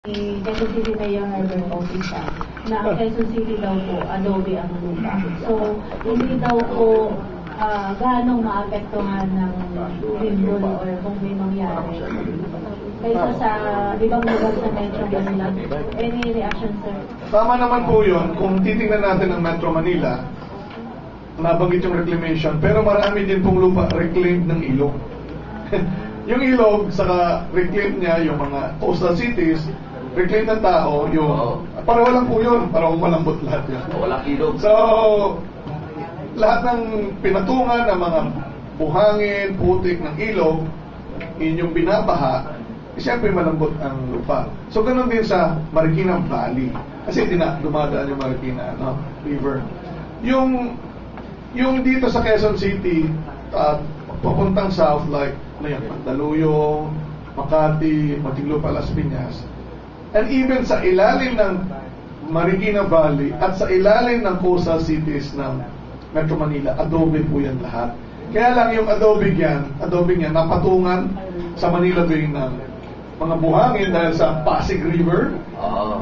Quezon City Mayor Herbert Bautista na ang Quezon City daw po, adobe ang lupa. So, hindi daw po gaano maapektuhan ng lindol or kung may mangyari. Kaysa sa ibang lugar sa Metro Manila. Any reaction, sir? Tama naman po yun. Kung titingnan natin ang Metro Manila, nabanggit yung reclamation, pero marami din pong lupa reclaimed ng ilog. Yung ilog, saka reclaim niya yung mga coastal cities, reclaim ng tao, yung pareho lang po yun, parang malambot lahat yun. Walang ilog. So, lahat ng pinatungan ng mga buhangin, putik ng ilog, inyong binabaha, siyempre malambot ang lupa. So, ganun din sa Marikina Valley. Kasi dumadaan yung Marikina River. Yung dito sa Quezon City, papuntang south, like Mandaluyong, Makati, Muntinlupa, Las Piñas, and even sa ilalim ng Marikina Valley at sa ilalim ng coastal cities ng Metro Manila, adobe po yan lahat. Kaya lang yung adobe niyan, napatungan sa Manila Bay ng mga buhangin dahil sa Pasig River.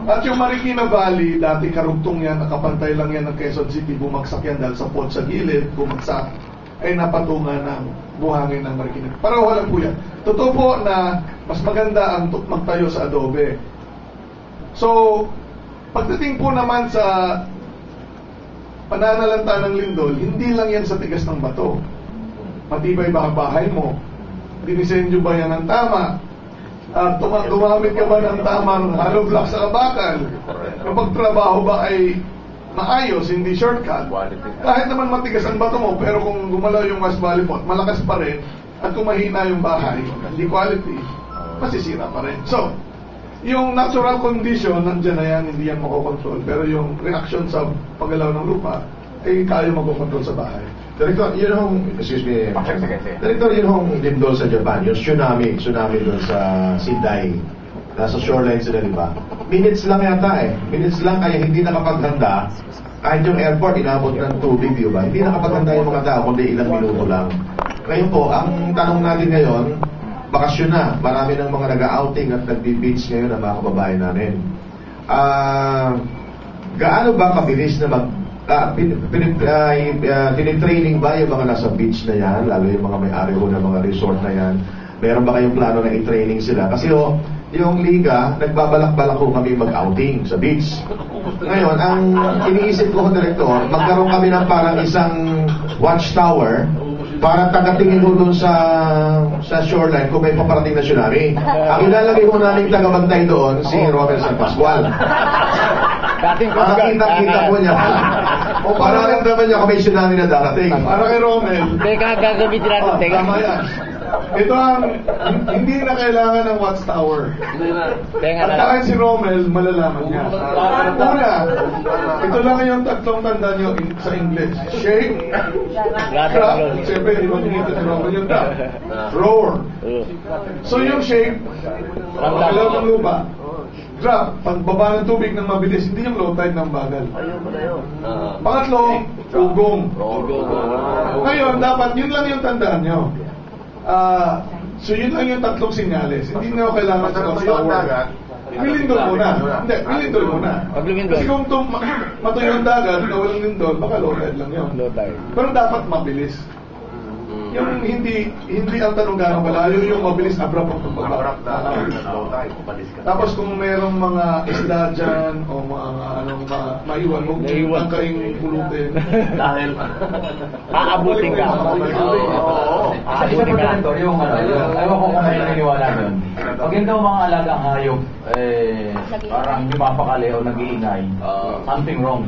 At yung Marikina Valley, dati karugtong yan, nakapantay lang yan ng Quezon City, bumagsak yan dahil sa pot sa gilid, bumagsak, ay napatungan ng buhangin ng Marikina. Pareho lang po yan. Totoo po na mas maganda ang magtayo sa adobe. So, pagdating po naman sa pananalanta ng lindol, hindi lang yan sa tigas ng bato. Matibay ba ang bahay mo? Dinisenyo ba yan ng tama? At gumamit ka ba ng tamang hollow block sa kabakal? Kapag trabaho ba ay maayos, hindi shortcut? Kahit naman matigas ang bato mo, pero kung gumalaw yung asphalt, malakas pa rin, at kung mahina yung bahay, hindi quality, masisira pa rin. So, yung natural condition, nandiyan na yan, hindi yan makokontrol. Pero yung reaction sa paggalaw ng lupa, ay kaya makokontrol sa bahay. Director, yun hong, excuse me, Director, yun hong lindol sa Japan, yung tsunami doon sa Sindai, nasa shoreline sila, di ba? Minutes lang yata minutes lang, kaya hindi nakapaghanda. Kahit yung airport, inabot ng tubig, di ba? Hindi nakapaghanda yung mga tao, kundi ilang minuto lang. Ngayon po, ang tanong natin ngayon, bakasyon na. Marami ng mga nag-outing at nag-beach ngayon ang mga kababayan namin. Gaano ba kabilis na tinitraining ba yung mga nasa beach na yan, lalo yung mga may-ari ho ng mga resort na yan? Meron ba kayong plano na i-training sila? Kasi yung liga, nagbabalak-balak ko kami mag-outing sa beach. Ngayon, ang iniisip ko, Director, magkaroon kami ng parang isang watchtower para tagatingin ho doon sa shoreline kung may paparating na tsunami. Ang ilalagay ho namin tagabantay doon, si Romel San Pascual. Para kita po niya. O para ramdaman niya kung may tsunami na darating. Para kay Romel. Teka, gagamitin natin. Teka. Tama yan. Ito ang, hindi na kailangan ng watchtower. At kahit si Romel, malalaman niya. Una, ito lang yung tatlong tanda nyo sa English. Shake, drop, siyempre, di ba pinito si Romel yung drop? Roar. So yung shake, pagkalaw ng lupa. Drop, pagbaba ng tubig ng mabilis, hindi yung low tide ng bagal. Pangatlo, ugong. Ngayon, dapat yun lang yung tandaan nyo. So yun lang yung tatlong sinyales. Hindi na kailangan sa watchtower. Milindol muna. Hindi, milindol muna. Kasi kung matuyo ang dagat, na walang lindol, baka low tide lang yun. Pero dapat mabilis. Yung hindi ang tanong gano'ng malayo, yung mabilis abrupt ang pagbaba. Tapos kung merong mga isda dyan o mga maiwan, huwag ang kaing pulutin. Dahil aabutin ka. Aabutin ka. Yung ewan ko kung may naniniwala nun. Pag yun daw mga alagang hayop, parang lumapakali o nag-iingay, something wrong.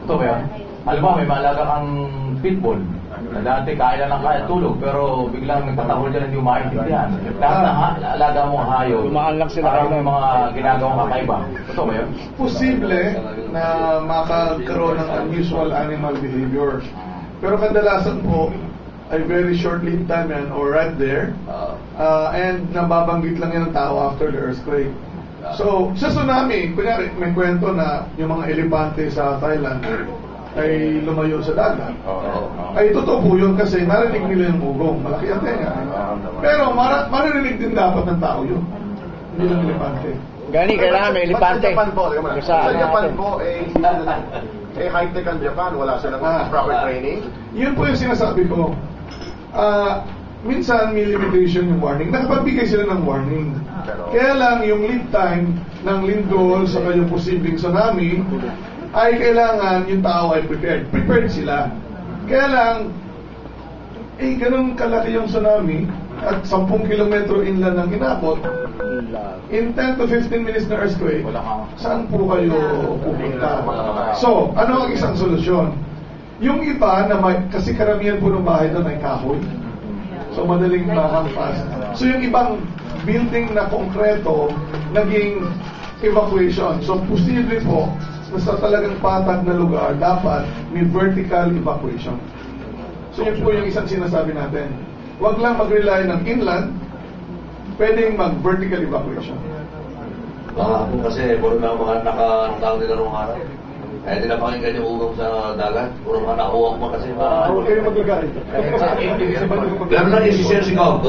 Ito ba yan? Alam mo, may maalaga kang pitbull na dati kaya lang kaya tulog, pero biglang nagtatahol dyan hindi maintindihan. Lahat na alaga mong hayop, dumaan lang sila parang may mga ginagawang kakaiba. Ito ba yun? Posible na makakaroon ng unusual animal behavior. Pero kadalasan po ay very short lead time yan or right there. And nababanggit lang yan ng tao after the earthquake. So, sa tsunami, kunyari, may kwento na yung mga elepante sa Thailand ay lumayo sa dagat. Ay totoo po yun kasi narinig nila yung ugong. Malaki ang tenga. Pero maririnig din dapat ng tao yun. Hindi lang elepante. Gani, kailangan may elepante. Sa Japan po, Sa sa Japan natin. po, high-tech ang Japan, wala silang proper training. Yun po yung sinasabi ko. Minsan may limitation yung warning. Nakapagbigay sila ng warning. Kaya lang yung lead time ng lindol sa yung posibleng tsunami ay kailangan yung tao ay prepared. Prepared sila. Kaya lang, ganun kalaki yung tsunami at 10 kilometro inland ang inabot. In 10 to 15 minutes na earthquake, saan po kayo pupunta? So, ano ang isang solusyon? Yung iba na kasi karamihan po ng bahay doon ay kahoy. So, madaling mahampas. So, yung ibang building na konkreto, naging evacuation. So, posible po, sa talagang patag na lugar, dapat may vertical evacuation. So, yun po yung isang sinasabi natin. Huwag lang mag-rely ng inland, pwedeng mag-vertical evacuation. Ako kasi, puro na mga nakatawag nila rong araw. Kaya nila pakinggan yung ugong sa dagat. Puro mga nakuha ko kasi mga... Huwag kayo maglagay. Meron lang isi-share si Cobb.